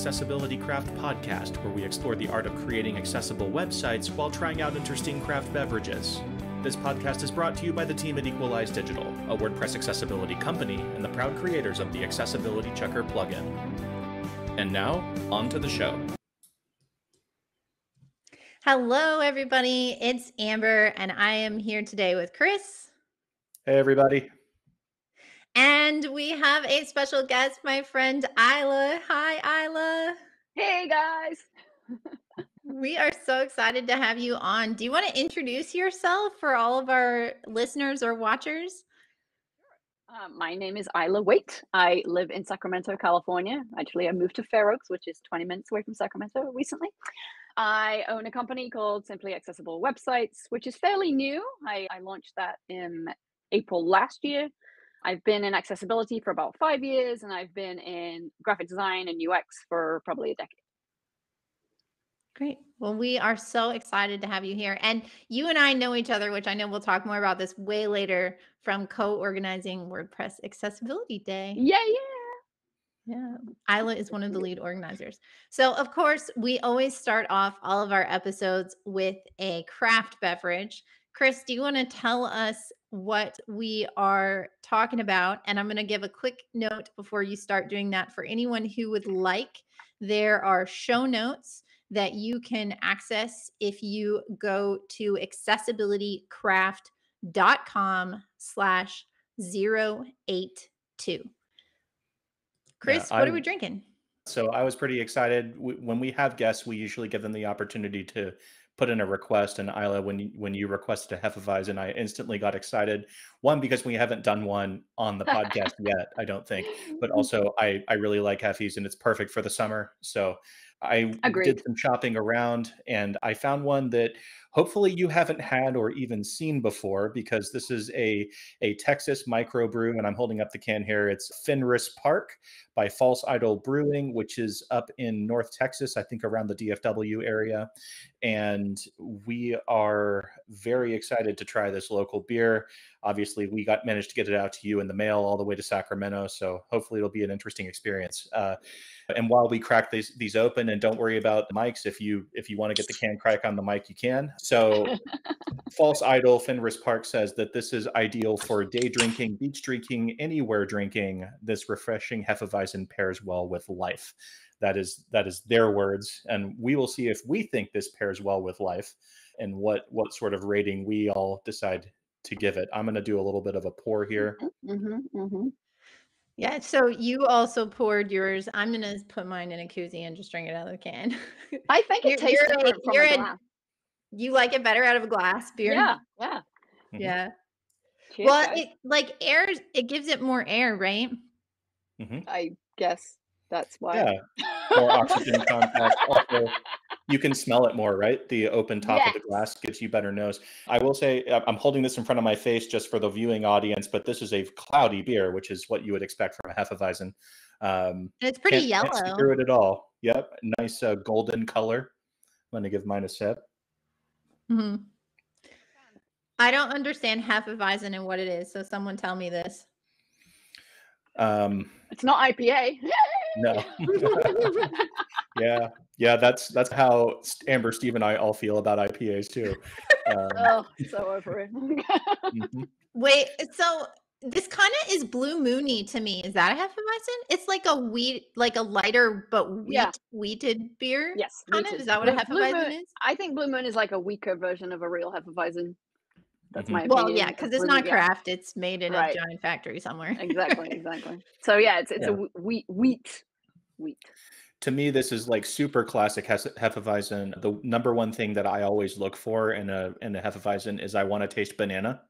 Accessibility Craft podcast, where we explore the art of creating accessible websites while trying out interesting craft beverages. This podcast is brought to you by the team at Equalize Digital, a WordPress accessibility company and the proud creators of the Accessibility Checker plugin. And now, on to the show. Hello, everybody. It's Amber, and I am here today with Chris. Hey, everybody. And we have a special guest, my friend Isla. Hi, Isla. Hey, guys. We are so excited to have you on. Do you want to introduce yourself for all of our listeners or watchers? My name is Isla Waite. I live in Sacramento, California. Actually, I moved to Fair Oaks, which is 20 minutes away from Sacramento recently. I own a company called Simply Accessible Websites, which is fairly new. I launched that in April last year. I've been in accessibility for about 5 years, and I've been in graphic design and UX for probably a decade. Great. Well, we are so excited to have you here. And you and I know each other, which I know we'll talk more about this way later, from co-organizing WordPress Accessibility Day. Yeah. Yeah, Isla is one of the lead organizers. So, of course, we always start off all of our episodes with a craft beverage. Chris, do you want to tell us what we are talking about? And I'm going to give a quick note before you start doing that. For anyone who would like, there are show notes that you can access if you go to accessibility.com/082. Chris, what are we drinking? So I was pretty excited. When we have guests, we usually give them the opportunity to put in a request. And Isla, when you requested a Hefeweizen, I instantly got excited. One, because we haven't done one on the podcast yet, I don't think. But also, I really like Hefes, and it's perfect for the summer. So I did some shopping around, and I found one that hopefully you haven't had or even seen before, because this is a Texas microbrew, and I'm holding up the can here. It's Fenris Park by False Idol Brewing, which is up in North Texas, I think around the DFW area. And we are very excited to try this local beer. Obviously, we managed to get it out to you in the mail all the way to Sacramento, so hopefully it'll be an interesting experience. And while we crack these open, and don't worry about the mics, if you want to get the can crack on the mic, you can. So False Idol Fenris Park says that this is ideal for day drinking, beach drinking, anywhere drinking. This refreshing Hefeweizen pairs well with life. That is their words, and we will see if we think this pairs well with life, and what sort of rating we all decide to give it. I'm going to do a little bit of a pour here. Yeah, so you also poured yours. I'm going to put mine in a koozie and just drink it out of the can. I think it tastes different from a glass. You like it better out of a glass beer? Yeah. Yeah. Cheers, Well, guys. it gives it more air, right? I guess that's why. Yeah, more oxygen contact. Also, you can smell it more, right? The open top of the glass gives you better nose. I will say, I'm holding this in front of my face just for the viewing audience, but this is a cloudy beer, which is what you would expect from a Hefeweizen. It's pretty yellow. Can't see through it at all. Yep, nice golden color. I'm going to give mine a sip. I don't understand Hefeweizen and what it is, so someone tell me this. It's not IPA. No. Yeah, that's how Amber, Steve, and I all feel about IPAs too. So over it. Wait, so this kind of is Blue Moony to me. Is that a Hefeweizen? It's like a lighter but wheated beer. Yes, kind of. Is that what a Hefeweizen is? I think Blue Moon is like a weaker version of a real Hefeweizen. That's my opinion. Well, yeah, because it's not craft; it's made in a giant factory somewhere. Exactly. So yeah, it's a wheat. To me, this is like super classic Hefeweizen. The number one thing that I always look for in a Hefeweizen is I want to taste banana,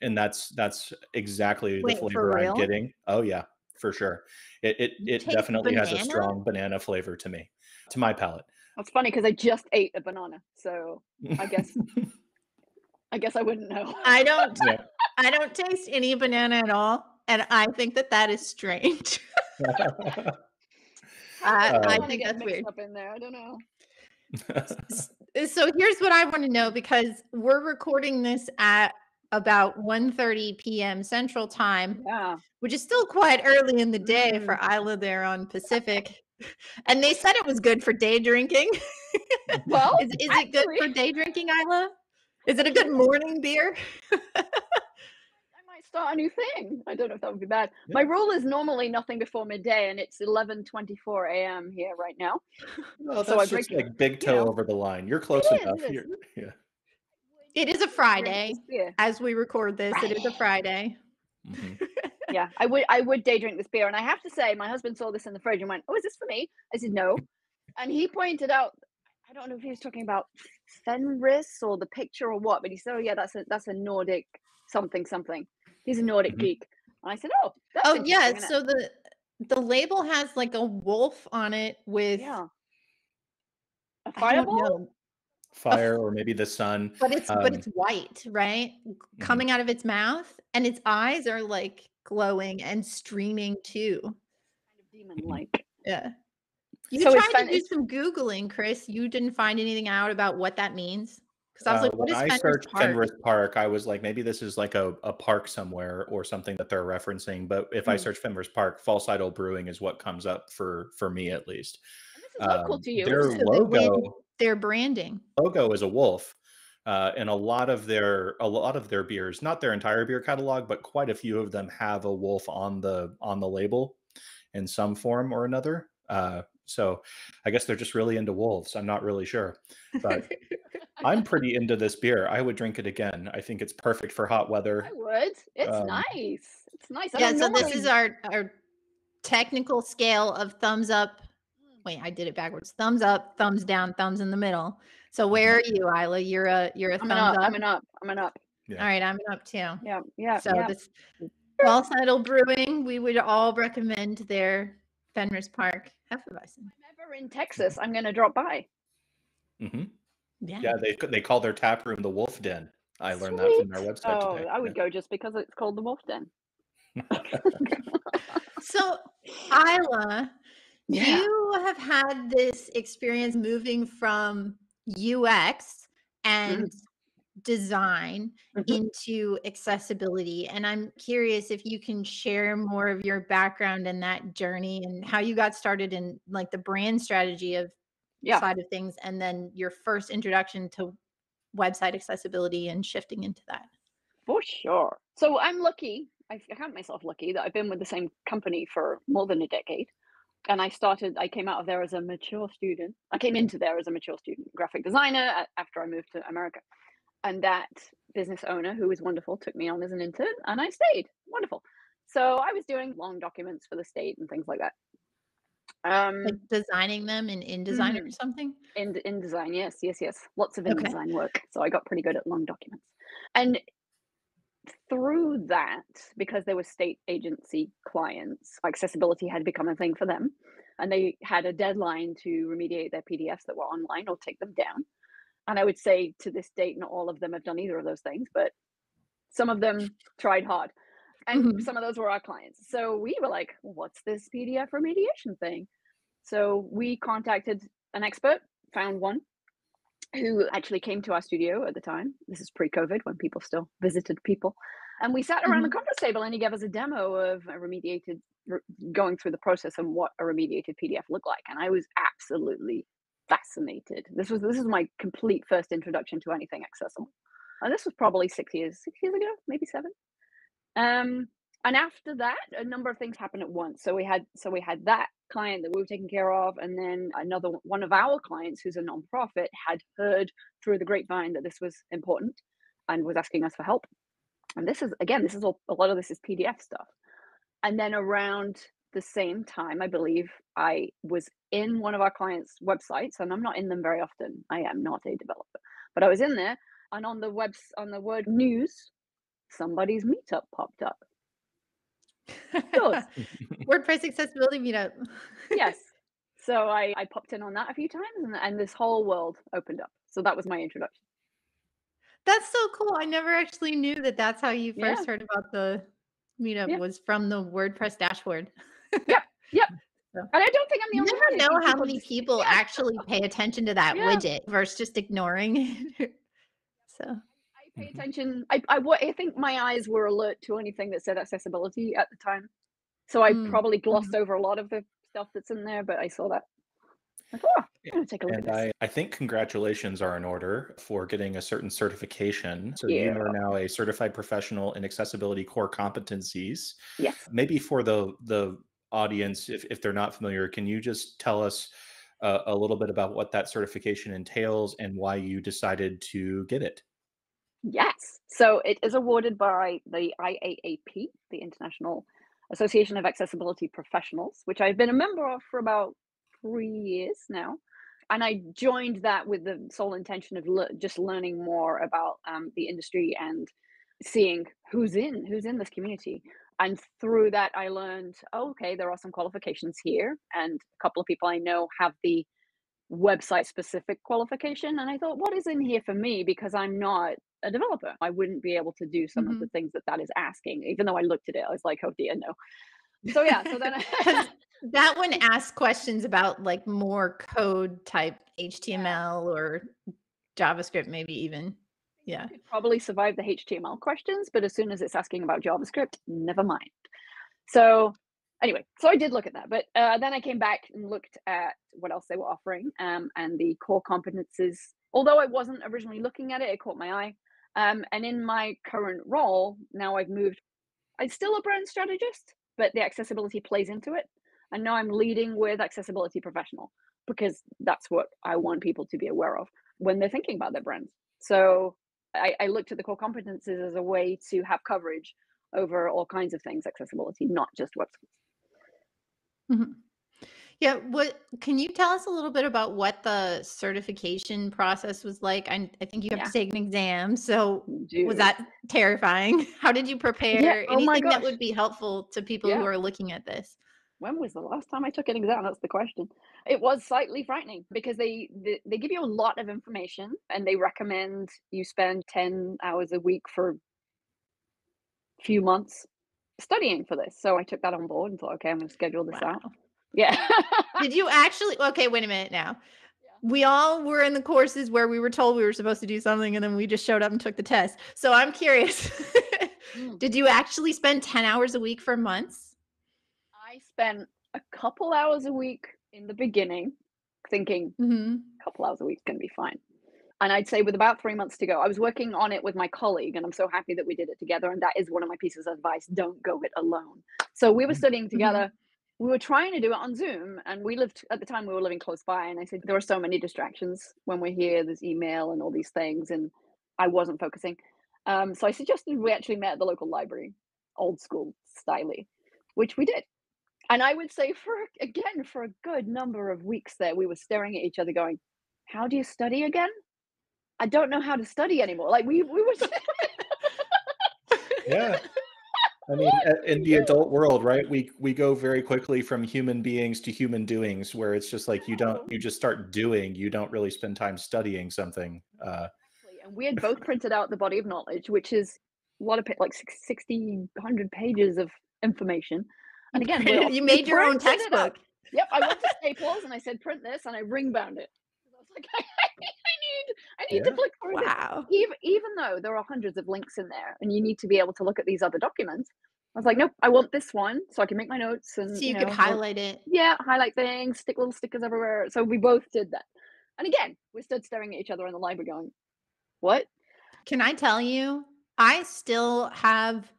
and that's exactly the flavor I'm getting. Oh yeah, for sure. It definitely has a strong banana flavor to me, to my palate. That's funny because I just ate a banana, so I guess I wouldn't know. I don't taste any banana at all, and I think that is strange. I think that's weird. Up in there. I don't know. So here's what I want to know, because we're recording this at about 1:30 p.m. Central Time, which is still quite early in the day for Isla there on Pacific. And they said it was good for day drinking. Well, is it good for day drinking, Isla? Is it a good morning beer? I might start a new thing. I don't know if that would be bad. Yeah. My rule is normally nothing before midday, and it's 11:24 a.m. here right now. Well, So I that's drink, just like big you toe know, over the line. You're close it is, enough. it is. Yeah. It is a Drink Friday. this beer. As we record this, it is a Friday. Mhm. Yeah, I would day drink this beer, and I have to say, my husband saw this in the fridge and went, "Oh, is this for me?" I said, "No," and he pointed out, I don't know if he was talking about Fenris or the picture or what, but he said, "Oh yeah, that's a Nordic something something." He's a Nordic Mhm. geek, and I said, "Oh, that's Oh interesting, yeah, isn't it?" so the label has like a wolf on it with Yeah, a I don't fireball. know, Fire or maybe the sun. but it's white, right? Coming out of its mouth, and its eyes are like glowing and streaming too. Kind of demon-like. Yeah. You So it's tried to do it's some Googling, Chris. You didn't find anything out about what that means? Because I was like, what When is I Fenris searched Park? Fenris Park, I was like, maybe this is like a park somewhere or something that they're referencing. But if I search Fenris Park, False Idol Brewing is what comes up for me at least. And this is local to you, Their isn't it? So they win logo their branding. is a wolf. And a lot of their beers, not their entire beer catalog, but quite a few of them have a wolf on the label in some form or another. So I guess they're just really into wolves. I'm not really sure, but I'm pretty into this beer. I would drink it again. I think it's perfect for hot weather. I would. It's Um, nice. It's nice. I Yeah, don't so this is normally. our technical scale of thumbs up. Wait, I did it backwards. Thumbs up, thumbs down, thumbs in the middle. So where are you, Isla? You're a I'm an thumbs up. up. I'm an up. I'm an up. All Yeah. right, I'm an up too. Yeah. Yeah. So Yeah. this False Idol Brewing, we would all recommend their Fenris Park Hefeweizen. If I'm ever in Texas, I'm going to drop by. hmm Yeah. Yeah, they call their tap room the Wolf Den. I learned that from their Sweet. website Oh, today. I would go just because it's called the Wolf Den. So, Isla, Yeah. you have had this experience moving from UX and design into accessibility. And I'm curious if you can share more of your background in that journey and how you got started in like the brand strategy of Yeah. side of things, and then your first introduction to website accessibility and shifting into that. For sure. So I'm lucky. I count myself lucky that I've been with the same company for more than a decade. And I came out of there as a mature student. I came into there as a mature student, graphic designer after I moved to America. And that business owner, who was wonderful, took me on as an intern and I stayed. Wonderful. So I was doing long documents for the state and things like that. Like designing them in InDesign or something? In design, yes. Lots of Okay. InDesign work. So I got pretty good at long documents. And through that, because they were state agency clients, accessibility had become a thing for them. And they had a deadline to remediate their PDFs that were online or take them down. And I would say to this date, not all of them have done either of those things, but some of them tried hard. And some of those were our clients. So we were like, what's this PDF remediation thing? So we contacted an expert, found one who actually came to our studio at the time. This is pre-COVID when people still visited people. And we sat around the conference table and he gave us a demo of a remediated, going through the process and what a remediated PDF looked like. And I was absolutely fascinated. This is my complete first introduction to anything accessible. And this was probably 6 years ago, maybe 7. And after that, a number of things happened at once. So we had that client that we were taking care of, and then another one of our clients, who's a nonprofit, had heard through the grapevine that this was important and was asking us for help. And this is all, a lot of this is PDF stuff. And then around the same time, I believe I was in one of our clients' websites, and I'm not in them very often. I am not a developer, but I was in there, and on the word news, somebody's meetup popped up. WordPress accessibility meetup. Yes. So I popped in on that a few times, and this whole world opened up. So that was my introduction. That's so cool. I never actually knew that that's how you first heard about the meetup was from the WordPress dashboard. Yep. So, And I don't think I'm the you only never one. know how many people actually pay attention to that widget versus just ignoring it. So I pay attention. I think my eyes were alert to anything that said accessibility at the time. So I probably glossed over a lot of the stuff that's in there, but I saw that. I thought, oh, I'm going to take a look at And this. I think congratulations are in order for getting a certain certification. So you Yeah. are now a certified professional in accessibility core competencies. Yes. Maybe for the audience, if they're not familiar, can you just tell us a little bit about what that certification entails and why you decided to get it? Yes. So it is awarded by the IAAP, the International Association of Accessibility Professionals, which I've been a member of for about 3 years now. And I joined that with the sole intention of just learning more about the industry and seeing who's in this community. And through that, I learned, oh, okay, there are some qualifications here, and a couple of people I know have the website specific qualification. And I thought, what is in here for me? Because I'm not a developer. I wouldn't be able to do some of the things that is asking. Even though I looked at it, I was like, oh dear, no. So yeah, so then Because that one asks questions about like more code type yeah, HTML or JavaScript, maybe even. Yeah. I could probably survive the HTML questions, but as soon as it's asking about JavaScript, never mind. So anyway, so I did look at that, but then I came back and looked at what else they were offering, and the core competencies. Although I wasn't originally looking at it, it caught my eye. And in my current role, now I've moved. I'm still a brand strategist, but the accessibility plays into it. And now I'm leading with accessibility professional because that's what I want people to be aware of when they're thinking about their brands. So I looked at the core competencies as a way to have coverage over all kinds of things, accessibility, not just websites. Mhm. Yeah, what can you tell us a little bit about what the certification process was like? I think you have to Yeah, take an exam. So was do. that terrifying? How did you Yeah. prepare? Oh my Anything that gosh. would be helpful to people who Yeah. are looking at this? When was the last time I took an exam? That's the question. It was slightly frightening because they give you a lot of information and they recommend you spend 10 hours a week for a few months studying for this. So I took that on board and thought, okay, I'm going to schedule this out. Wow. Yeah. Did you actually okay, wait a minute now. Yeah. We all were in the courses where we were told we were supposed to do something and then we just showed up and took the test. So I'm curious. Mm. Did you actually spend 10 hours a week for months? I spent a couple hours a week in the beginning thinking Mhm. a couple hours a week is going to be fine. And I'd say with about 3 months to go, I was working on it with my colleague, and I'm so happy that we did it together. And that is one of my pieces of advice: don't go it alone. So we were studying Mhm. together. We were trying to do it on Zoom, and we lived at the time we were living close by. And I said there are so many distractions when we're here. There's email and all these things, and I wasn't focusing. So I suggested we actually met at the local library, old school styly, which we did. And I would say for a good number of weeks there, we were staring at each other, going, "How do you study again? I don't know how to study anymore." Like we were Yeah. I mean, what do in we the do? adult world, right? We go very quickly from human beings to human doings, where it's just like No. you just start doing. You don't really spend time studying something. Exactly. And we had both printed out the body of knowledge, which is a lot of like 60, 100 pages of information. And again, You we made your own printed it out. textbook. Yep, I went to Staples and I said, "Print this," and I ring bound it. I was like, I need to Yeah. flick through this. Wow. Even though there are hundreds of links in there and you need to be able to look at these other documents, I was like, nope, I want this one so I can make my notes and So you could highlight it. yeah, highlight things, stick little stickers everywhere. So we both did that. And again, we stood staring at each other in the library going, what? Can I tell you, I still have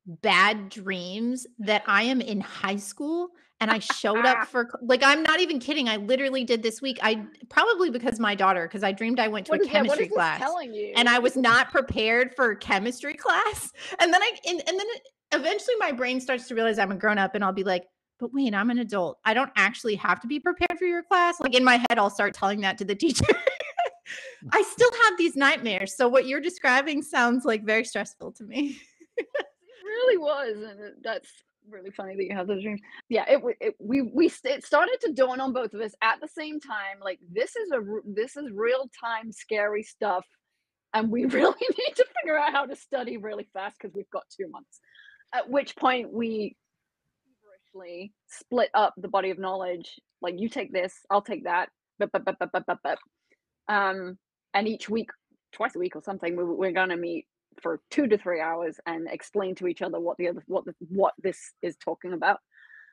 bad dreams that I am in high school and I showed up Ah, for like, I'm not even kidding. I literally did this week. I probably because my daughter, because I dreamed I went to a what chemistry is this class telling you? and I What is was this? not prepared for chemistry class. And then eventually my brain starts to realize I'm a grown up and I'll be like, but wait, I'm an adult. I don't actually have to be prepared for your class. Like in my head, I'll start telling that to the teacher. I still have these nightmares. So what you're describing sounds like very stressful to me. It really was, and that's really funny that you have those dreams. Yeah, it started to dawn on both of us at the same time. Like this is real time scary stuff, and we really need to figure out how to study really fast because we've got 2 months. At which point we feverishly split up the body of knowledge. Like you take this, I'll take that. Bup, bup, bup, bup, bup, bup, bup. And each week, twice a week or something, we're gonna meet for 2 to 3 hours and explain to each other what this is talking about.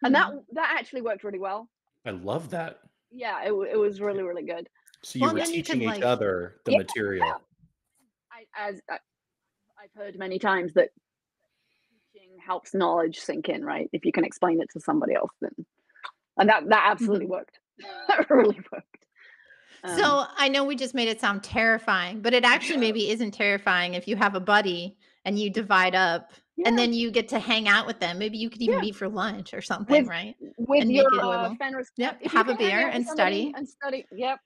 And that actually worked really well. I love that. Yeah, it was really, really good. So you were then you teaching could, each other the Yeah. material. I've heard many times that teaching helps knowledge sink in, right? If you can explain it to somebody else, then, and that absolutely worked. That really worked. So I know we just made it sound terrifying, but it actually maybe isn't terrifying if you have a buddy and you divide up and then you get to hang out with them. Maybe you could even meet for lunch or something, right? With And your make it enjoyable. Fenris. Yep. If you Have a can hang beer out with and somebody study. Yep.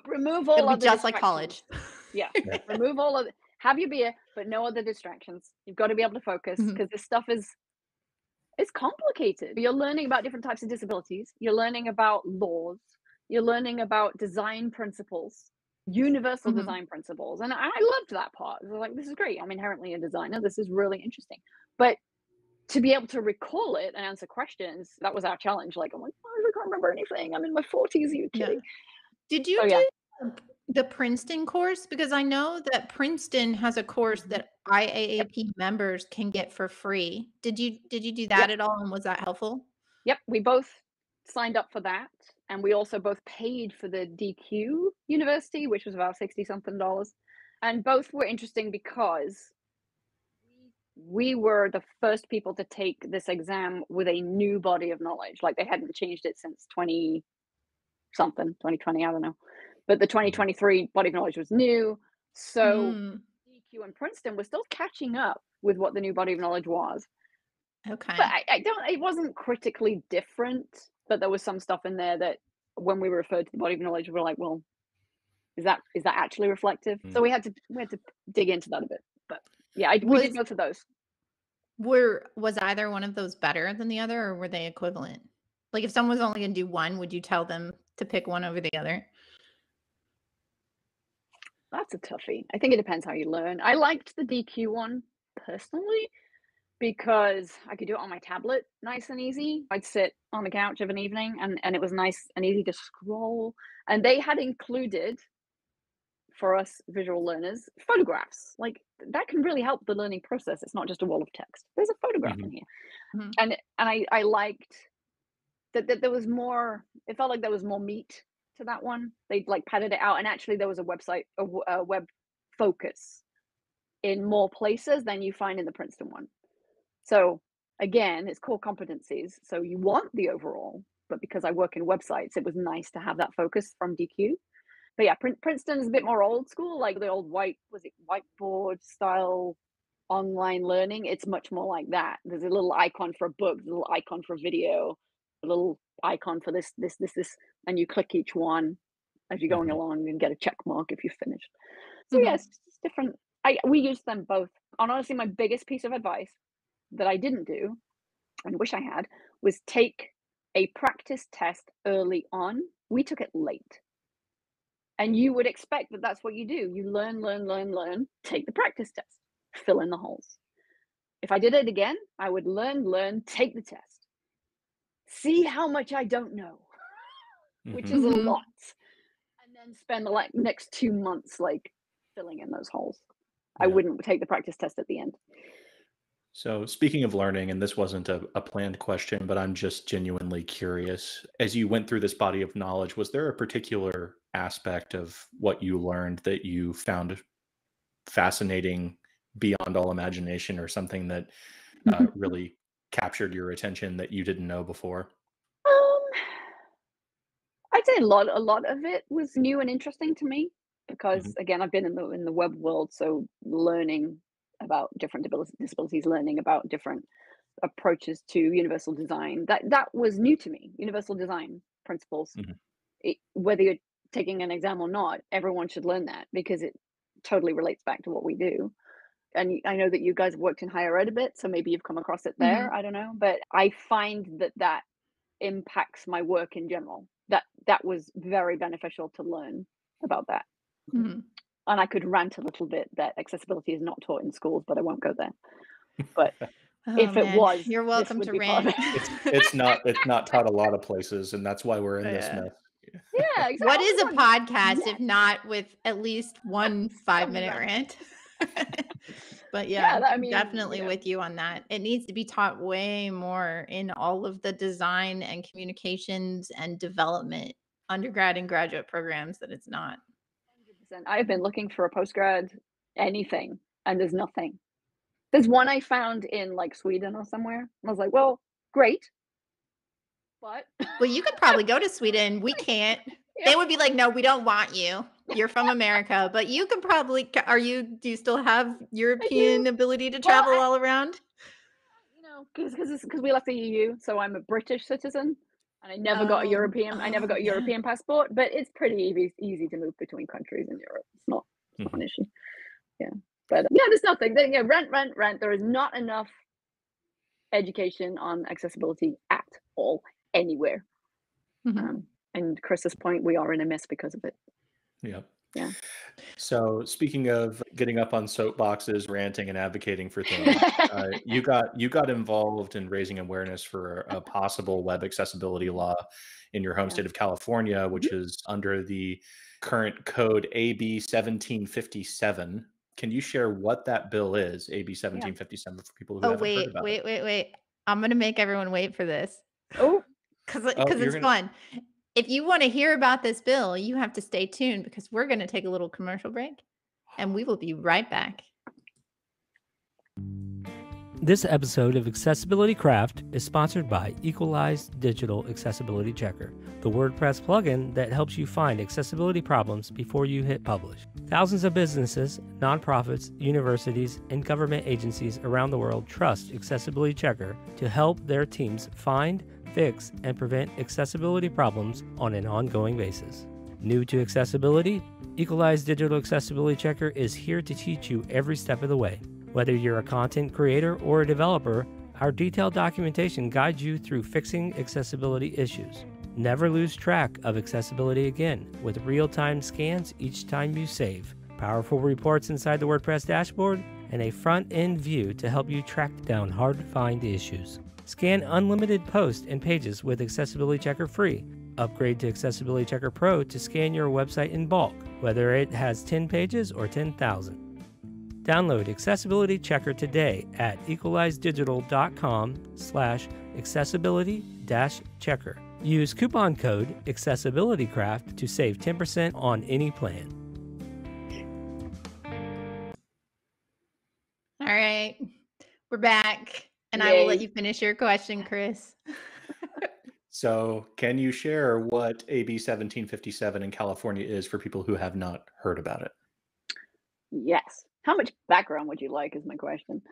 Remove all It'll be other just like distractions. college. Yeah. Remove all of have your beer, but no other distractions. You've got to be able to focus because this stuff it's complicated. You're learning about different types of disabilities. You're learning about laws. You're learning about design principles, universal design principles. And I loved that part. I was like, this is great. I'm inherently a designer. This is really interesting. But to be able to recall it and answer questions, that was our challenge. Like, I'm like, oh, I can't remember anything. I'm in my 40s. Are you kidding? Did you do the Princeton course? Because I know that Princeton has a course that IAAP members can get for free. Did you do that at all? And was that helpful? Yep. We both signed up for that. And we also both paid for the DQ University, which was about $60-something. And both were interesting because we were the first people to take this exam with a new body of knowledge. Like they hadn't changed it since 2020, I don't know. But the 2023 body of knowledge was new. So DQ and Princeton were still catching up with what the new body of knowledge was. Okay. But it wasn't critically different, but there was some stuff in there that when we referred to the body of knowledge, we were like, well, is that actually reflective? So we had to dig into that a bit. But yeah, we did both of those. Was either one of those better than the other, or were they equivalent? Like if someone was only going to do one, would you tell them to pick one over the other? That's a toughie. I think it depends how you learn. I liked the DQ one personally because I could do it on my tablet nice and easy. I'd sit on the couch of an evening and it was nice and easy to scroll. And they had included for us visual learners photographs. Like that can really help the learning process. It's not just a wall of text. There's a photograph in here. And I liked that there was more, it felt like there was more meat to that one. They like padded it out, and actually there was a website, a web focus in more places than you find in the Princeton one. So again, it's core competencies. So you want the overall, but because I work in websites, it was nice to have that focus from DQ. But yeah, Princeton is a bit more old school, like the old whiteboard style online learning. It's much more like that. There's a little icon for a book, a little icon for a video, a little icon for this, and you click each one as you're going along and get a check mark if you've finished. So yeah, it's different. We use them both. And honestly, my biggest piece of advice that I didn't do, and wish I had, was take a practice test early on. We took it late. And you would expect that that's what you do. You learn, take the practice test, fill in the holes. If I did it again, I would learn, take the test. See how much I don't know, which is a lot. And then spend the next 2 months filling in those holes. I wouldn't take the practice test at the end. So speaking of learning, and this wasn't a planned question, but I'm just genuinely curious. As you went through this body of knowledge, was there a particular aspect of what you learned that you found fascinating beyond all imagination, or something that really captured your attention that you didn't know before? I'd say a lot of it was new and interesting to me because again, I've been in the web world, so learning about different disabilities, learning about different approaches to universal design, that was new to me. Universal design principles, whether you're taking an exam or not, everyone should learn that because it totally relates back to what we do. And I know that you guys have worked in higher ed a bit, so maybe you've come across it there. I don't know, but I find that impacts my work in general. That was very beneficial to learn about that. And I could rant a little bit that accessibility is not taught in schools, but I won't go there. But if it was, you're welcome to rant. It's not taught a lot of places, and that's why we're in this mess. Yeah, exactly. What is a podcast if not with at least one 5-minute rant? But yeah, I mean, definitely with you on that. It needs to be taught way more in all of the design and communications and development undergrad and graduate programs that it's not. 100%. I've been looking for a postgrad anything, and there's nothing. There's one I found in like Sweden or somewhere. I was like, well, great, but Well, you could probably go to Sweden. We can't. yeah. They would be like, no, we don't want you. You're from America, but you could probably. Do you still have European ability to travel all around? Because we left the EU, so I'm a British citizen, and I never got a European. I never got a yeah. European passport, but it's pretty easy to move between countries in Europe. It's not an issue. Yeah, but yeah, there's nothing. Yeah, rent. There is not enough education on accessibility at all anywhere. And Chris's point, we are in a mess because of it. Yeah. So speaking of getting up on soapboxes, ranting and advocating for things, you got involved in raising awareness for a possible web accessibility law in your home state of California, which is under the current code AB 1757. Can you share what that bill is, AB 1757, for people who haven't heard about it? Wait. I'm going to make everyone wait for this. Oh, because it's fun. If you want to hear about this bill, you have to stay tuned because we're going to take a little commercial break and we will be right back. This episode of Accessibility Craft is sponsored by Equalize Digital Accessibility Checker, the WordPress plugin that helps you find accessibility problems before you hit publish. Thousands of businesses, nonprofits, universities, and government agencies around the world trust Accessibility Checker to help their teams find, fix, and prevent accessibility problems on an ongoing basis. New to accessibility, Equalize Digital Accessibility Checker is here to teach you every step of the way. Whether you're a content creator or a developer, our detailed documentation guides you through fixing accessibility issues. Never lose track of accessibility again with real-time scans each time you save, powerful reports inside the WordPress dashboard, and a front-end view to help you track down hard-to-find issues. Scan unlimited posts and pages with Accessibility Checker free. Upgrade to Accessibility Checker Pro to scan your website in bulk, whether it has 10 pages or 10,000. Download Accessibility Checker today at equalizedigital.com/accessibility-checker. Use coupon code AccessibilityCraft to save 10% on any plan. All right, we're back. And I will let you finish your question, Chris. So can you share what AB 1757 in California is for people who have not heard about it? Yes. How much background would you like is my question.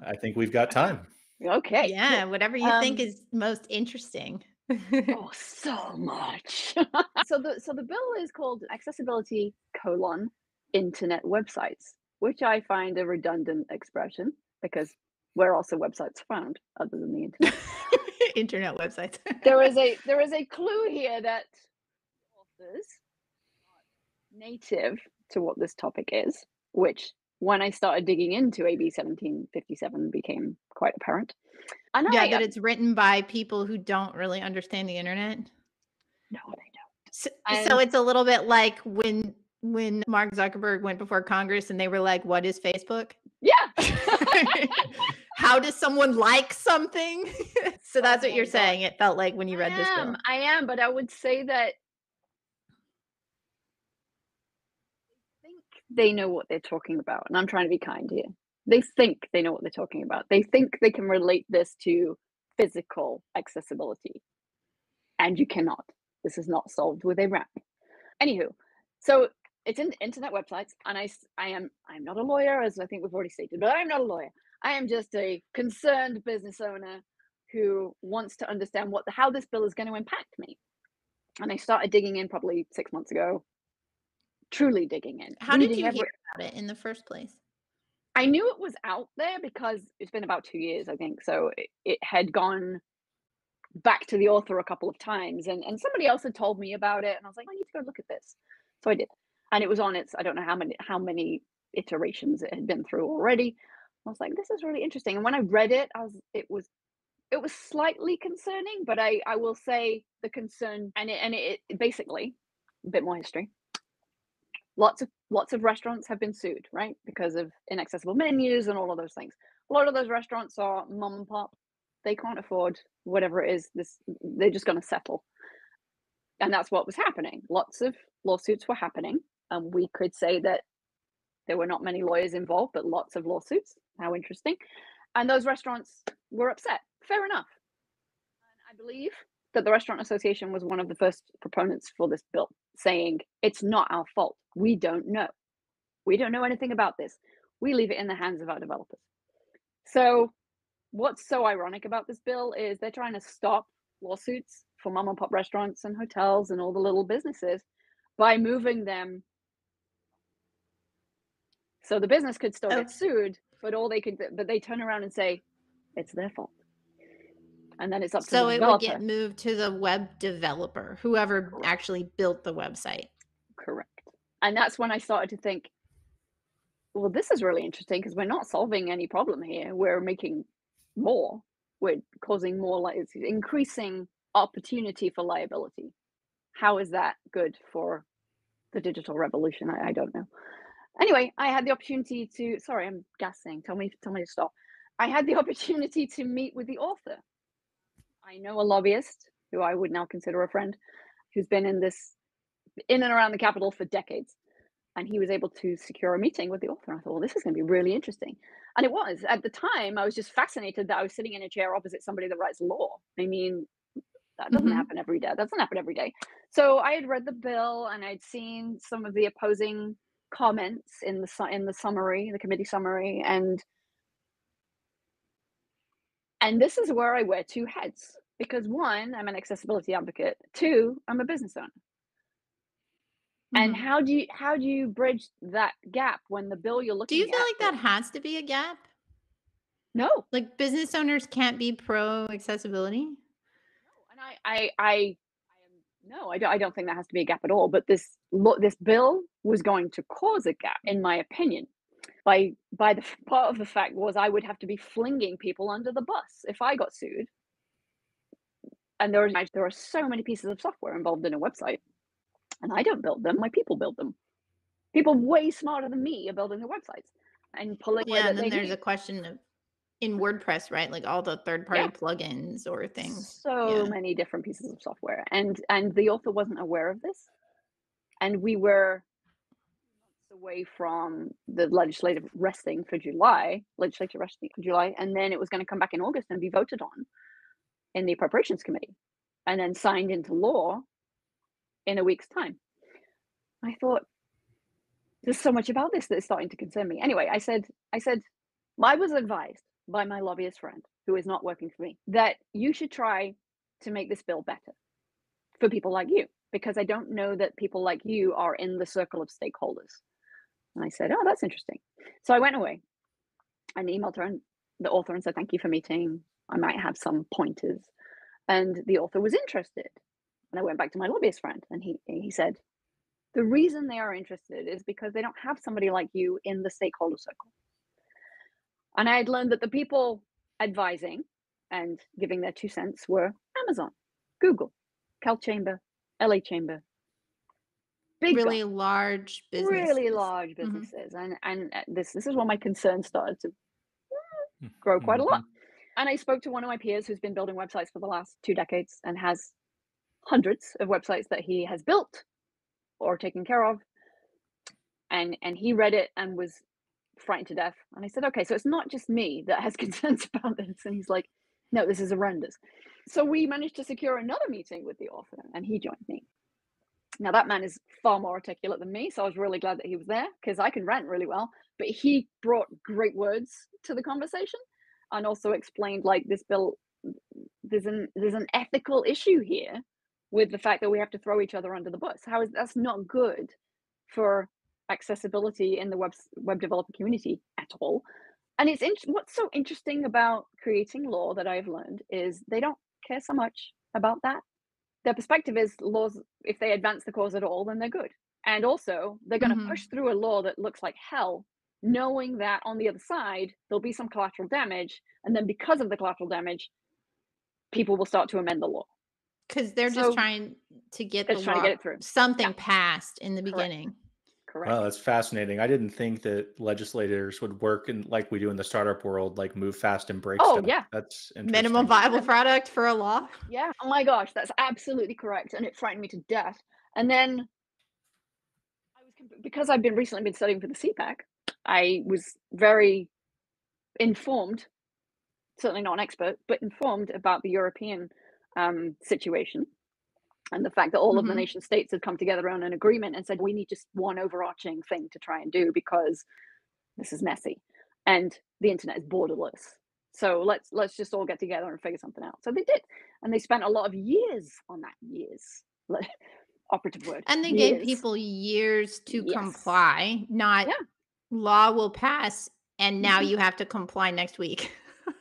I think we've got time. Okay. Yeah, cool. Whatever you think is most interesting. Oh, so much. So the bill is called Accessibility: Internet Websites, which I find a redundant expression because where else are websites found other than the internet? Internet websites. there is a clue here that authors are native to what this topic is, which when I started digging into AB 1757 became quite apparent. And that it's written by people who don't really understand the internet. No, they don't. So it's a little bit like when Mark Zuckerberg went before Congress and they were like, "What is Facebook?" Yeah. How does someone like something? So that's what you're saying. It felt like when you read this bill. I am, but I would say that they think they know what they're talking about, and I'm trying to be kind here. They think they know what they're talking about. They think they can relate this to physical accessibility, and you cannot. This is not solved with a ramp. Anywho, so it's in internet websites, and I'm not a lawyer, as I think we've already stated, but I'm not a lawyer. I am just a concerned business owner who wants to understand how this bill is going to impact me. And I started digging in probably 6 months ago, truly digging in. How did you hear about it in the first place? I knew it was out there because it's been about 2 years, I think. So it had gone back to the author a couple of times, and somebody else had told me about it, and I was like, I need to go look at this. So I did, and it was on its, I don't know how many iterations it had been through already. I was like, this is really interesting. And when I read it, it was slightly concerning, but I will say the concern, and it basically, a bit more history. lots of restaurants have been sued, right? Because of inaccessible menus and all of those things. A lot of those restaurants are mom and pop. They can't afford whatever it is. They're just going to settle. And that's what was happening. Lots of lawsuits were happening. We could say that there were not many lawyers involved, but lots of lawsuits. How interesting. And those restaurants were upset. Fair enough. And I believe that the Restaurant Association was one of the first proponents for this bill, saying it's not our fault. We don't know. We don't know anything about this. We leave it in the hands of our developers. So what's so ironic about this bill is they're trying to stop lawsuits for mom and pop restaurants and hotels and all the little businesses by moving them. So the business could still get sued, but they turn around and say it's their fault. And then it's up to the developer. So it would get moved to the web developer, whoever actually built the website. Correct. And that's when I started to think, well, this is really interesting because we're not solving any problem here. We're making more. We're causing more, it's increasing opportunity for liability. How is that good for the digital revolution? I don't know. Anyway, I had the opportunity to, sorry, I'm gassing. Tell me to stop. I had the opportunity to meet with the author. I know a lobbyist who I would now consider a friend, who's been in and around the Capitol for decades. And he was able to secure a meeting with the author. I thought, well, this is going to be really interesting. And it was. At the time, I was just fascinated that I was sitting in a chair opposite somebody that writes law. I mean, that doesn't happen every day. That doesn't happen every day. So I had read the bill and I'd seen some of the opposing comments in the summary, the committee summary. And this is where I wear two hats. Because one, I'm an accessibility advocate. Two, I'm a business owner. And how do you bridge that gap when the bill you're looking at? Do you feel like that has to be a gap? No. Like business owners can't be pro accessibility? No. And no, I don't think that has to be a gap at all. But this bill was going to cause a gap, in my opinion. By the part of the fact was I would have to be flinging people under the bus if I got sued. And there are so many pieces of software involved in a website. And I don't build them, my people build them. People way smarter than me are building the websites and pulling. Yeah, and then there's a question of in WordPress, right? Like all the third-party plugins or things. So many different pieces of software. And the author wasn't aware of this. And we were away from the legislature resting for July, and then it was going to come back in August and be voted on in the Appropriations Committee and then signed into law in a week's time. I thought, there's so much about this that is starting to concern me. Anyway, I said, I was advised by my lobbyist friend, who is not working for me, that you should try to make this bill better for people like you, because I don't know that people like you are in the circle of stakeholders. And I said, oh, that's interesting. So I went away and emailed her, the author, and said, thank you for meeting. I might have some pointers. And the author was interested. And I went back to my lobbyist friend, and he said, the reason they are interested is because they don't have somebody like you in the stakeholder circle. And I had learned that the people advising and giving their 2 cents were Amazon, Google, Cal Chamber, LA Chamber. Really large businesses. Really large businesses. And this is where my concerns started to grow quite a lot. And I spoke to one of my peers who's been building websites for the last 2 decades and has hundreds of websites that he has built or taken care of. And he read it and was frightened to death. And I said, okay, so it's not just me that has concerns about this. And he's like, no, this is horrendous. So we managed to secure another meeting with the author, and he joined me. Now that man is far more articulate than me, so I was really glad that he was there, because I can rant really well, but he brought great words to the conversation and also explained, like, this bill, there's an ethical issue here with the fact that we have to throw each other under the bus. That's not good for accessibility in the web developer community at all. And what's so interesting about creating law that I've learned is they don't care so much about that. Their perspective is laws, if they advance the cause at all, then they're good. And also, they're going to push through a law that looks like hell, knowing that on the other side, there'll be some collateral damage. And then because of the collateral damage, people will start to amend the law. Because they're just trying to get the law, get it through. something passed in the beginning. Correct. Wow, that's fascinating. I didn't think that legislators would work in like we do in the startup world, like move fast and break Oh stuff. yeah, That's Minimum interesting. viable product for a law. yeah. Oh my gosh, that's absolutely correct, and it frightened me to death. And then because I've been recently been studying for the CPAC, I was very informed, certainly not an expert, but informed about the European situation and the fact that all of the Mhm. nation states had come together on an agreement and said we need just one overarching thing to try and do because this is messy and the internet is borderless. So let's just all get together and figure something out. So they did, and they spent a lot of years on that. Years, operative word. And they gave Years. people years to Yes. comply, not Yeah. law will pass and now Mhm. you have to comply next week.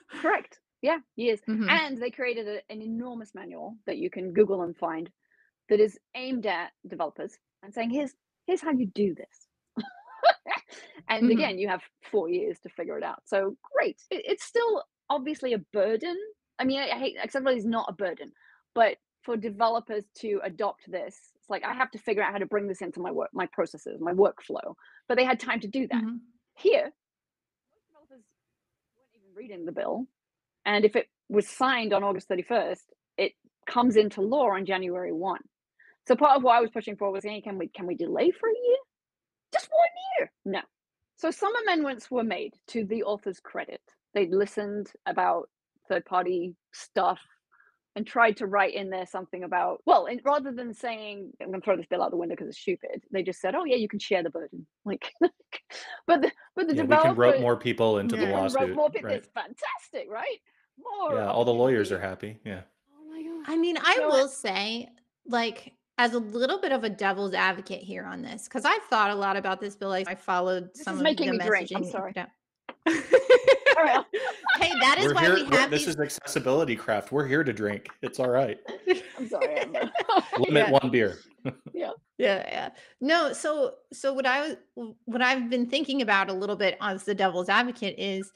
Correct. Yeah, years. Mhm. And they created an enormous manual that you can Google and find that is aimed at developers and saying, here's how you do this. And Mhm. again, you have 4 years to figure it out. So great. It's still obviously a burden. I mean, I hate accessibility is not a burden, but for developers to adopt this, it's like I have to figure out how to bring this into my work, my processes, my workflow. But they had time to do that. Mhm. Here, most developers weren't even reading the bill. And if it was signed on August 31st, it comes into law on January 1. So part of what I was pushing for was saying, can we delay for a year? Just 1 year? No. So some amendments were made to the author's credit. They listened about third-party stuff and tried to write in there something about, well, and rather than saying, I'm going to throw this bill out the window because it's stupid, they just said, oh yeah, you can share the burden. Like, but the Yeah, we can developer rope more people into the Yeah. can wrote lawsuit, more people. right? It's fantastic, right? More Yeah, all the lawyers are opportunity. happy. Yeah. Oh my gosh. I mean, I No, will say, like, as a little bit of a devil's advocate here on this, because I've thought a lot about this bill. I followed this some is of the making me drink. I'm messaging that you sorry. put out. Carry on. Hey, that is We're why we here. have This these. is accessibility craft. We're here to drink. It's all right. I'm sorry, Amber. Limit Yeah. one beer. Yeah. Yeah. No, so what I've been thinking about a little bit as the devil's advocate is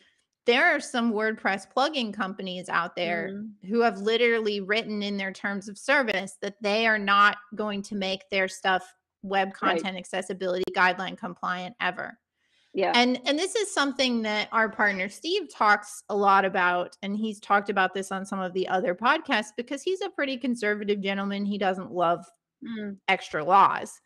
there are some WordPress plugin companies out there Mm, who have literally written in their terms of service that they are not going to make their stuff web right. content accessibility guideline compliant ever. Yeah. And this is something that our partner Steve talks a lot about, and he's talked about this on some of the other podcasts because he's a pretty conservative gentleman. He doesn't love Mm, extra laws.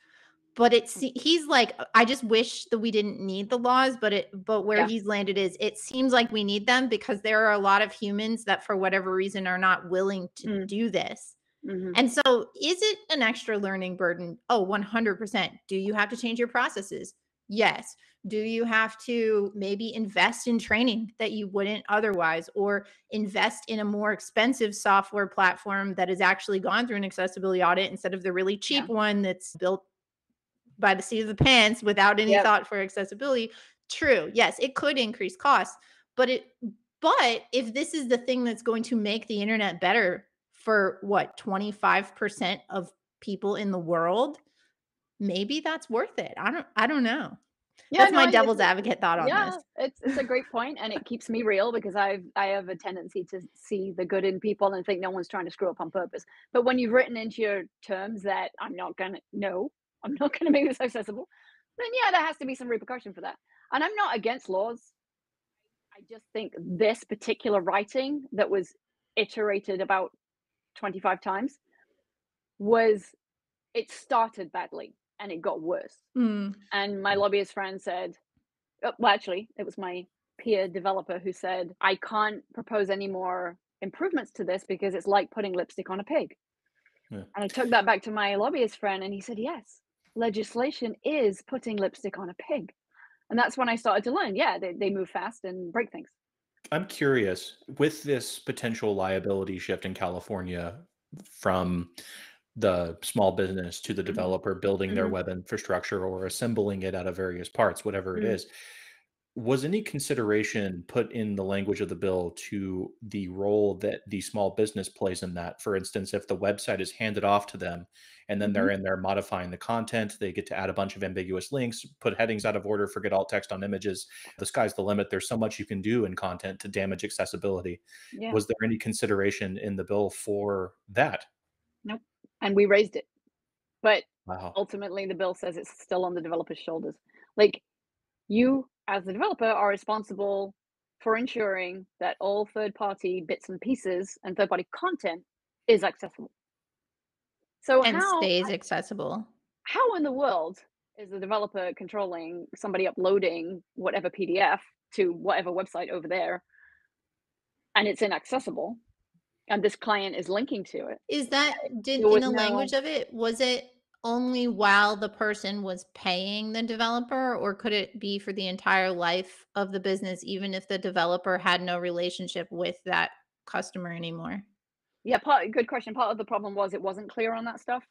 But he's like, I just wish that we didn't need the laws, but where yeah. he's landed is it seems like we need them because there are a lot of humans that for whatever reason are not willing to Mm, do this. mhm. And so is it an extra learning burden? Oh, 100%. Do you have to change your processes? Yes. Do you have to maybe invest in training that you wouldn't otherwise, or invest in a more expensive software platform that has actually gone through an accessibility audit instead of the really cheap Yeah. one that's built by the seat of the pants without any Yep. thought for accessibility? True. Yes, it could increase costs, but if this is the thing that's going to make the internet better for what 25% of people in the world, maybe that's worth it. I don't know. Yeah, That's no, my devil's advocate thought on this. it's a great point, and it keeps me real because I have a tendency to see the good in people and think no one's trying to screw up on purpose. But when you've written into your terms that I'm not gonna make this accessible, then yeah, there has to be some repercussion for that. And I'm not against laws. I just think this particular writing that was iterated about 25 times was it started badly and it got worse. Mm. And my lobbyist friend said, well, actually, it was my peer developer who said, I can't propose any more improvements to this because it's like putting lipstick on a pig. Yeah. And I took that back to my lobbyist friend, and he said, yes, legislation is putting lipstick on a pig. And that's when I started to learn, yeah, they move fast and break things. I'm curious with this potential liability shift in California from the small business to the Mhm. developer building their Mhm. web infrastructure or assembling it out of various parts, whatever it Mm. is. Was any consideration put in the language of the bill to the role that the small business plays in that? For instance, if the website is handed off to them and then they're Mhm. in there modifying the content, they get to add a bunch of ambiguous links, put headings out of order, forget alt text on images. The sky's the limit. There's so much you can do in content to damage accessibility. Yeah. Was there any consideration in the bill for that? Nope. And we raised it. But Wow. Ultimately, the bill says it's still on the developer's shoulders. Like, you, as the developer, are responsible for ensuring that all third-party bits and pieces and third-party content is accessible. So And stays accessible. how in the world is the developer controlling somebody uploading whatever PDF to whatever website over there, and it's inaccessible, and this client is linking to it? Is that There in was the no language of it, was it only while the person was paying the developer, or could it be for the entire life of the business, even if the developer had no relationship with that customer anymore? Yeah, good question. Part of the problem was it wasn't clear on that stuff.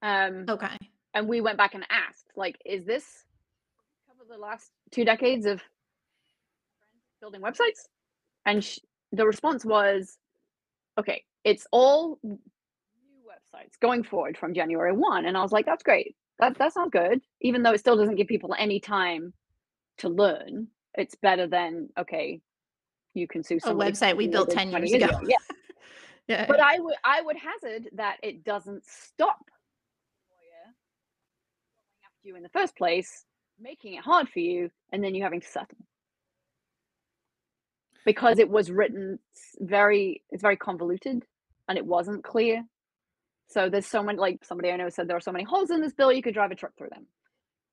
Okay. And we went back and asked, like, is this cover the last 2 decades of building websites? And the response was, okay, it's all new websites going forward from January 1. And I was like, that's great. That sounds good. Even though it still doesn't give people any time to learn, it's better than, okay, you can sue A somebody for website we something they built did 10 20 years years ago. ago. Yeah. Yeah. But I would hazard that it doesn't stop the lawyer going after you in the first place, making it hard for you, and then you having to settle. Because it was written it's very convoluted and it wasn't clear. So there's so many, like somebody I know said, there are so many holes in this bill you could drive a truck through them.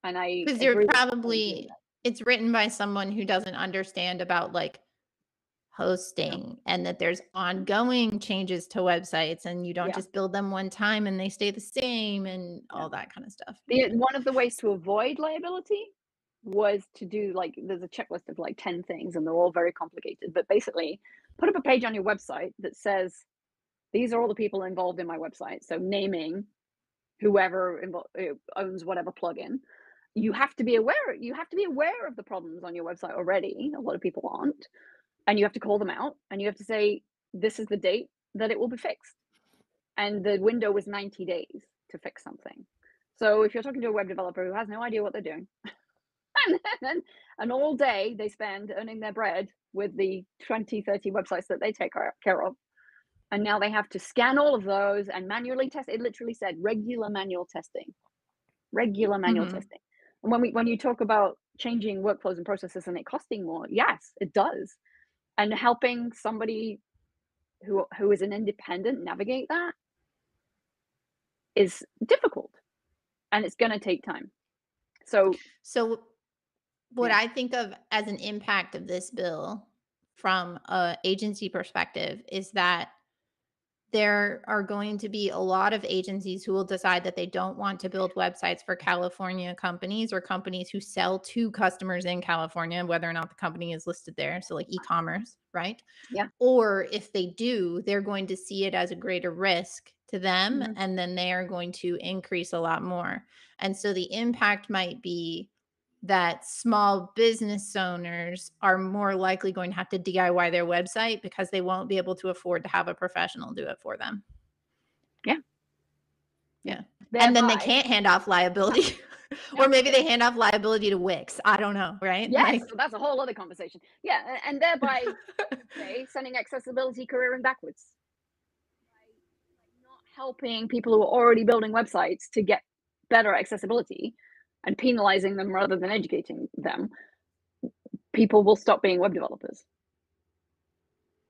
And I Because you're agree with probably, it's written by someone who doesn't understand about like hosting and that there's ongoing changes to websites and you don't Yeah. just build them one time and they stay the same and Yeah. all that kind of stuff. One of the ways to avoid liability was to do, like, there's a checklist of like 10 things and they're all very complicated. But basically, put up a page on your website that says, these are all the people involved in my website. So naming whoever owns whatever plugin. You have to be aware of the problems on your website already. A lot of people aren't. And you have to call them out and you have to say, this is the date that it will be fixed. And the window was 90 days to fix something. So if you're talking to a web developer who has no idea what they're doing, and all day they spend earning their bread with the 20, 30 websites that they take care of, and now they have to scan all of those and manually test. It literally said regular manual testing. And when you talk about changing workflows and processes and it costing more, yes, it does. And helping somebody who is an independent navigate that is difficult, and it's going to take time. So what yeah. I think of as an impact of this bill from an agency perspective is that there are going to be a lot of agencies who will decide that they don't want to build websites for California companies or companies who sell to customers in California, whether or not the company is listed there. So like e-commerce, right? Yeah. Or if they do, they're going to see it as a greater risk to them. Mhm. And then they are going to increase a lot more. And so the impact might be that small business owners are more likely going to have to DIY their website because they won't be able to afford to have a professional do it for them. Yeah. And then they can't hand off liability. Or maybe they hand off liability to Wix. I don't know, right? Yes, so that's a whole other conversation. Yeah, and thereby sending accessibility careering backwards. By not helping people who are already building websites to get better accessibility and penalizing them rather than educating them, people will stop being web developers.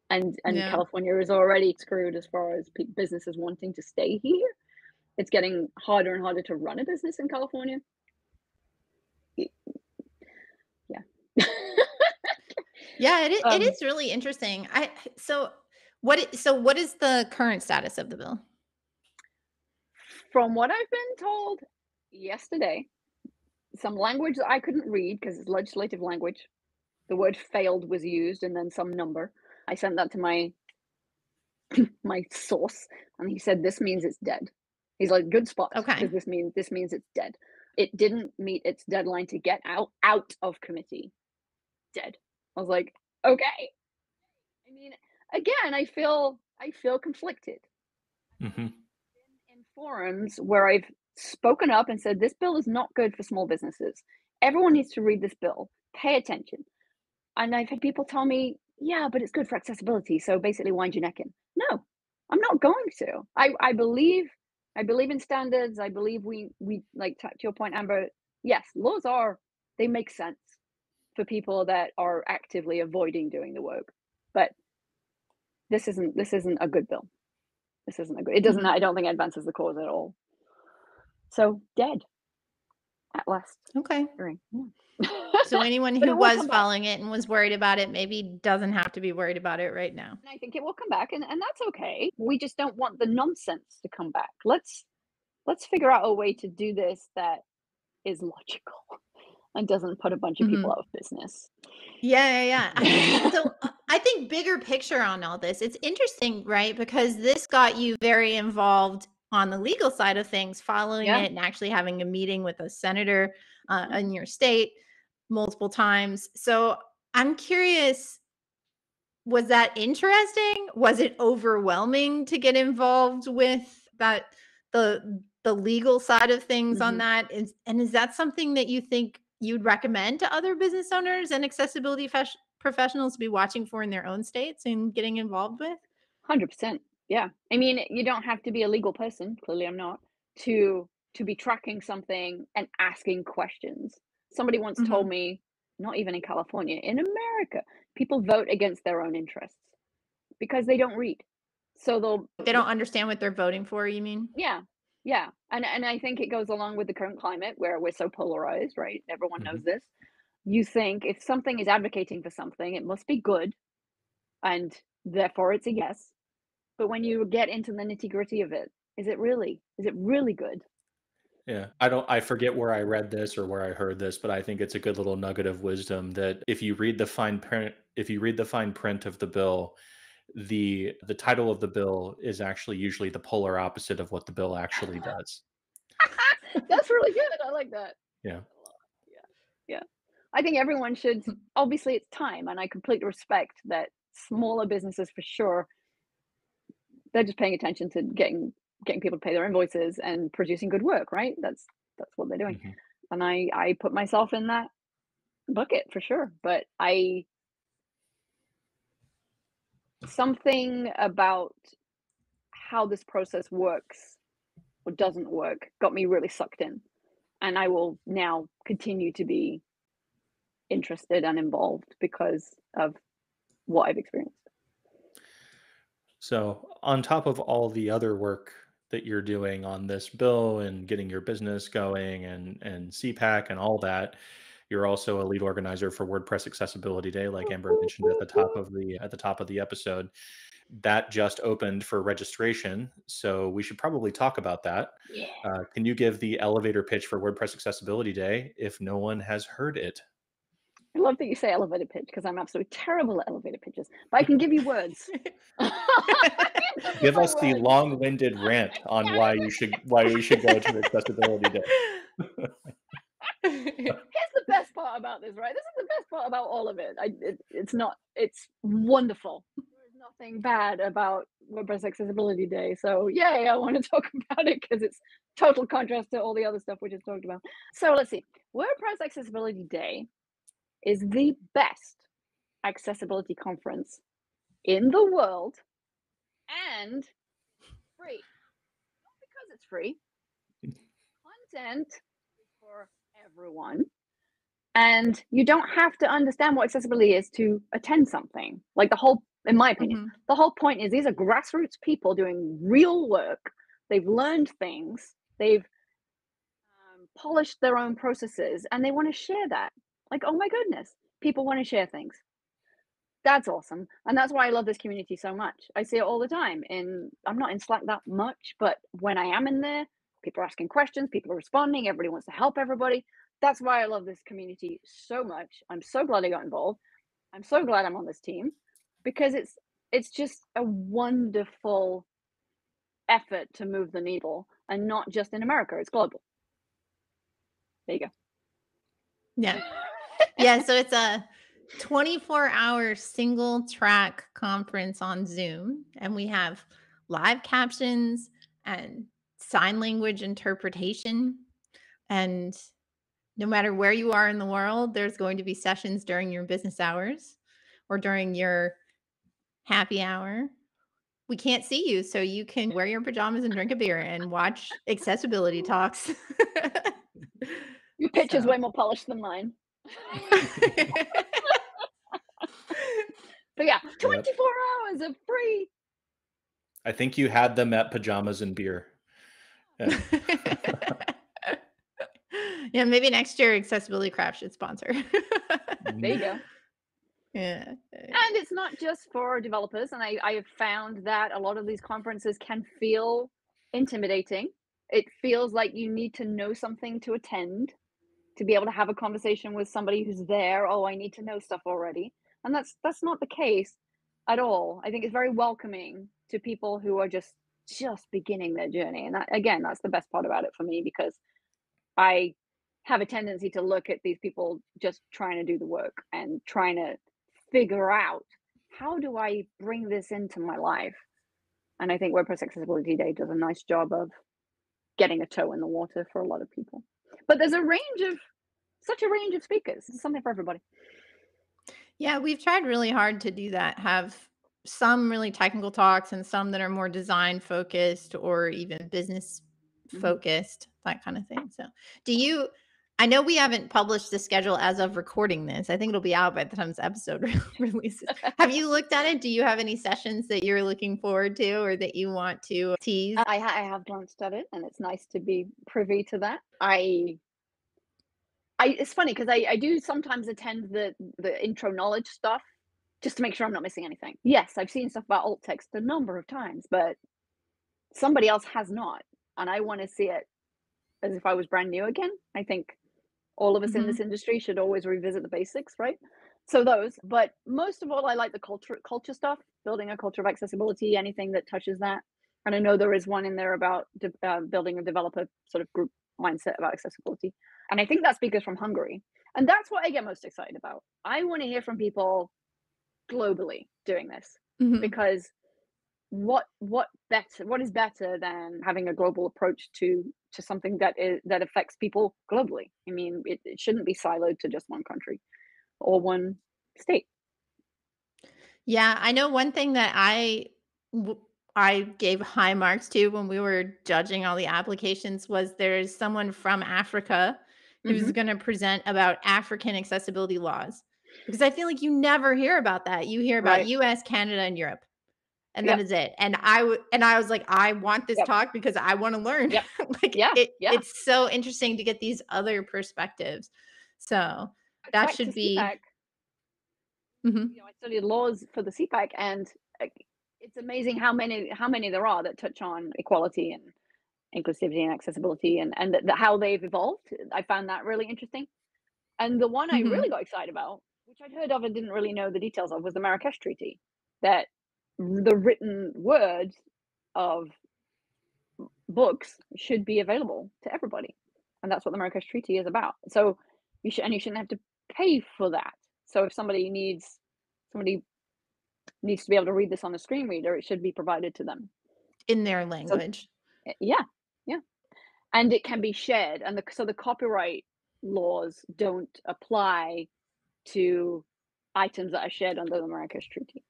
And California is already screwed as far as businesses wanting to stay here. It's getting harder and harder to run a business in California. Yeah. Yeah, it is really interesting. So what is the current status of the bill? From what I've been told yesterday, some language that I couldn't read because it's legislative language. The word failed was used and then some number. I sent that to my source and he said, this means it's dead. He's like, good spot. Okay. Because this means it's dead. It didn't meet its deadline to get out of committee. Dead. I was like, okay. I mean, again, I feel conflicted. Mm-hmm. In forums where I've spoken up and said, this bill is not good for small businesses. Everyone needs to read this bill. Pay attention. And I've had people tell me, yeah, but it's good for accessibility. So basically wind your neck in. No, I'm not going to. I believe I believe in standards. I believe we like, to your point, Amber. Yes, laws they make sense for people that are actively avoiding doing the work, but this isn't a good bill. This isn't a good. It doesn't. Mhm. I don't think it advances the cause at all. So dead at last. Okay. Hearing. So anyone But who it will was come back. following it and was worried about it maybe doesn't have to be worried about it right now. And I think it will come back, and that's okay. We just don't want the nonsense to come back. Let's figure out a way to do this that is logical and doesn't put a bunch of people Mhm. out of business. Yeah. So I think bigger picture on all this, it's interesting, right? Because this got you very involved on the legal side of things, following Yeah. it and actually having a meeting with a senator in your state multiple times. So I'm curious, was that interesting? Was it overwhelming to get involved with the legal side of things on Mhm. that? Is that something that you think you'd recommend to other business owners and accessibility professionals to be watching for in their own states and getting involved with? 100%. Yeah. I mean, you don't have to be a legal person, clearly I'm not, to be tracking something and asking questions. Somebody once told Mhm. me, not even in California, in America, people vote against their own interests because they don't read. So They don't understand what they're voting for, you mean? yeah. Yeah. And I think it goes along with the current climate where we're so polarized, right? Everyone knows Mhm. this. You think if something is advocating for something, it must be good, and therefore it's a yes. But when you get into the nitty-gritty of it, is it really? Is it really good? Yeah, I forget where I read this or where I heard this, but I think it's a good little nugget of wisdom that if you read the fine print of the bill, the title of the bill is actually usually the polar opposite of what the bill actually does. That's really good. I like that. Yeah. Yeah. Yeah. I think everyone should, obviously it's time, and I completely respect that smaller businesses for sure, they're just paying attention to getting people to pay their invoices and producing good work, right? That's what they're doing. Mhm. And I put myself in that bucket for sure. But something about how this process works or doesn't work got me really sucked in. And I will now continue to be interested and involved because of what I've experienced. So, on top of all the other work that you're doing on this bill and getting your business going and CPAC and all that, you're also a lead organizer for WordPress Accessibility Day, like Amber mentioned at the top of the episode. That just opened for registration, so we should probably talk about that. Yeah. Can you give the elevator pitch for WordPress Accessibility Day if no one has heard it? I love that you say elevator pitch because I'm absolutely terrible at elevator pitches, but I can give you words. Give My us the words. long-winded rant on why we should go to Accessibility Day. Here's the best part about this, right? This is the best part about all of it. It's not. It's wonderful. There's nothing bad about WordPress Accessibility Day. So yay, I want to talk about it because it's total contrast to all the other stuff we just talked about. So let's see. WordPress Accessibility Day is the best accessibility conference in the world and free. Not because it's free. Content is for everyone. And you don't have to understand what accessibility is to attend something. Like in my opinion, Mhm. the whole point is these are grassroots people doing real work. They've learned things. They've polished their own processes, and they want to share that. Like, oh my goodness, people want to share things. That's awesome. And that's why I love this community so much. I see it all the time. I'm not in Slack that much, but when I am in there, people are asking questions, people are responding, everybody wants to help everybody. That's why I love this community so much. I'm so glad I got involved. I'm so glad I'm on this team because it's just a wonderful effort to move the needle, and not just in America, it's global. There you go. Yeah. Yeah, so it's a 24-hour single track conference on Zoom, and we have live captions and sign language interpretation. And no matter where you are in the world, there's going to be sessions during your business hours or during your happy hour we can't see you, so you can wear your pajamas and drink a beer and watch accessibility talks. Your picture's So. way more polished than mine. But yeah, 24 hours of free. I think you had them at pajamas and beer. Yeah. Yeah, maybe next year Accessibility Craft should sponsor. There you go. Yeah. And it's not just for developers. And I have found that a lot of these conferences can feel intimidating. It feels like you need to know something to attend, to be able to have a conversation with somebody who's there. Oh, I need to know stuff already. And that's not the case at all. I think it's very welcoming to people who are just beginning their journey. And that, again, that's the best part about it for me, because I have a tendency to look at these people just trying to do the work and trying to figure out, how do I bring this into my life? And I think WordPress Accessibility Day does a nice job of getting a toe in the water for a lot of people. But there's such a range of speakers. It's something for everybody. Yeah, we've tried really hard to do that, have some really technical talks and some that are more design focused or even business focused, that kind of thing. So I know we haven't published the schedule as of recording this. I think it'll be out by the time this episode releases. Have you looked at it? Do you have any sessions that you're looking forward to or that you want to tease? I have glanced at it, and it's nice to be privy to that. It's funny because I do sometimes attend the intro knowledge stuff just to make sure I'm not missing anything. Yes, I've seen stuff about alt text a number of times, but somebody else has not, and I want to see it as if I was brand new again. I think all of us in this industry should always revisit the basics, right? So those, but most of all, I like the culture stuff, building a culture of accessibility, anything that touches that. And I know there is one in there about building a developer sort of group mindset about accessibility. And I think that speaker's from Hungary. And that's what I get most excited about. I want to hear from people globally doing this, because what is better than having a global approach to something that affects people globally? I mean, it shouldn't be siloed to just one country or one state. Yeah, I know one thing that I gave high marks to when we were judging all the applications was there's someone from Africa who's going to present about African accessibility laws, because I feel like you never hear about that. You hear about US, Canada, and Europe. And that is it. And I was like, I want this talk because I want to learn. It's so interesting to get these other perspectives. So that Back should to be. CPAC. I studied laws for the CPAC, and it's amazing how many there are that touch on equality and inclusivity and accessibility, and how they've evolved. I found that really interesting. And the one I really got excited about, which I'd heard of and didn't really know the details of, was the Marrakesh Treaty, that the written words of books should be available to everybody. And that's what the Marrakesh Treaty is about. So you shouldn't have to pay for that. So if somebody needs to be able to read this on a screen reader, it should be provided to them in their language. So, yeah. And it can be shared. And so the copyright laws don't apply to items that are shared under the Marrakesh Treaty,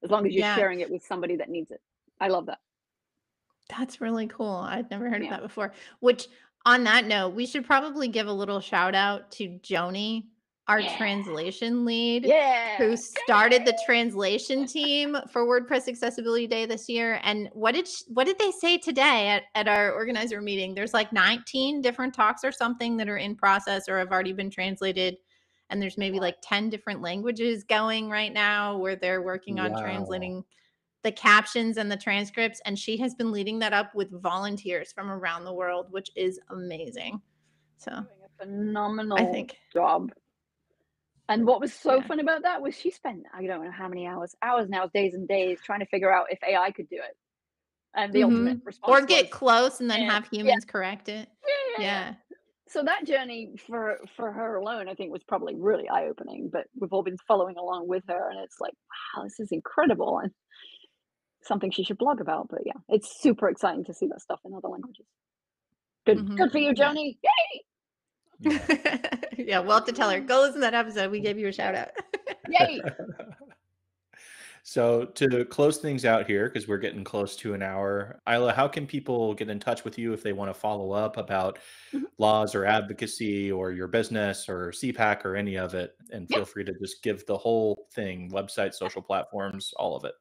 as long as you're sharing it with somebody that needs it. I love that. That's really cool. I'd never heard of that before. Which, on that note, we should probably give a little shout out to Joni, our translation lead, who started the translation team for WordPress Accessibility Day this year. And what did they say today at our organizer meeting? There's like 19 different talks or something that are in process or have already been translated. And there's maybe like 10 different languages going right now where they're working on translating the captions and the transcripts. And she has been leading that up with volunteers from around the world, which is amazing. So doing a phenomenal job. And what was so fun about that was she spent, I don't know how many hours now, days and days, trying to figure out if AI could do it. And the ultimate response or get close and then have humans correct it. Yeah. So that journey for her alone, I think, was probably really eye-opening. But we've all been following along with her, and it's like, wow, this is incredible, and something she should blog about. But yeah, it's super exciting to see that stuff in other languages. Good for you, Joni. Yay! Yeah, we'll have to tell her, go listen to that episode. We gave you a shout out. Yay! So to close things out here, because we're getting close to an hour, Isla, how can people get in touch with you if they want to follow up about Mhm. laws or advocacy or your business or CPAC or any of it? And Yeah. feel free to just give the whole thing, website, social platforms, all of it.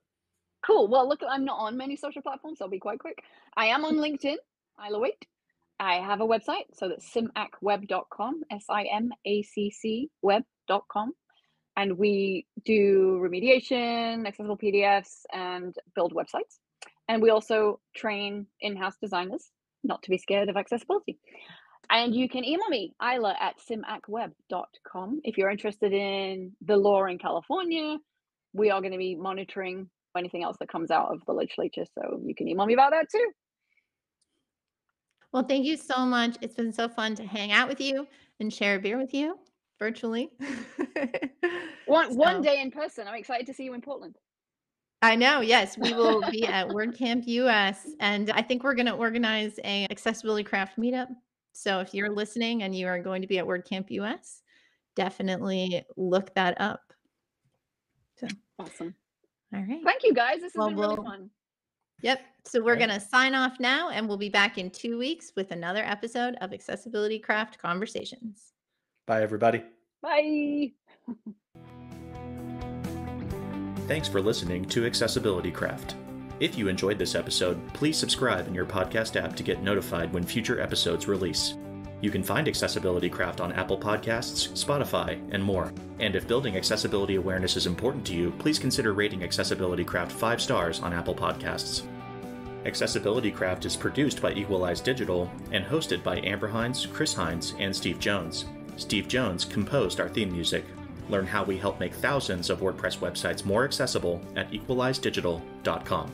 Cool. Well, look, I'm not on many social platforms. I'll be quite quick. I am on LinkedIn, Isla Waite. I have a website, so that's simacweb.com, SIMACC web.com. And we do remediation, accessible PDFs, and build websites. And we also train in-house designers not to be scared of accessibility. And you can email me, Isla at simacweb.com. If you're interested in the law in California, we are going to be monitoring anything else that comes out of the legislature. So you can email me about that too. Well, thank you so much. It's been so fun to hang out with you and share a beer with you virtually. One So, day in person. I'm excited to see you in Portland. I know, yes, we will be at WordCamp US, and I think we're going to organize a accessibility craft meetup. So if you're listening and you are going to be at WordCamp US, definitely look that up. So, Awesome. all right. Thank you, guys. This has Well, been really fun. Yep. So we're Right. going to sign off now, and we'll be back in 2 weeks with another episode of Accessibility Craft Conversations. Bye, everybody. Bye. Thanks for listening to Accessibility Craft. If you enjoyed this episode, please subscribe in your podcast app to get notified when future episodes release. You can find Accessibility Craft on Apple Podcasts, Spotify, and more. And if building accessibility awareness is important to you, please consider rating Accessibility Craft 5 stars on Apple Podcasts. Accessibility Craft is produced by Equalize Digital and hosted by Amber Hines, Chris Hines, and Steve Jones. Steve Jones composed our theme music. Learn how we help make thousands of WordPress websites more accessible at equalizedigital.com.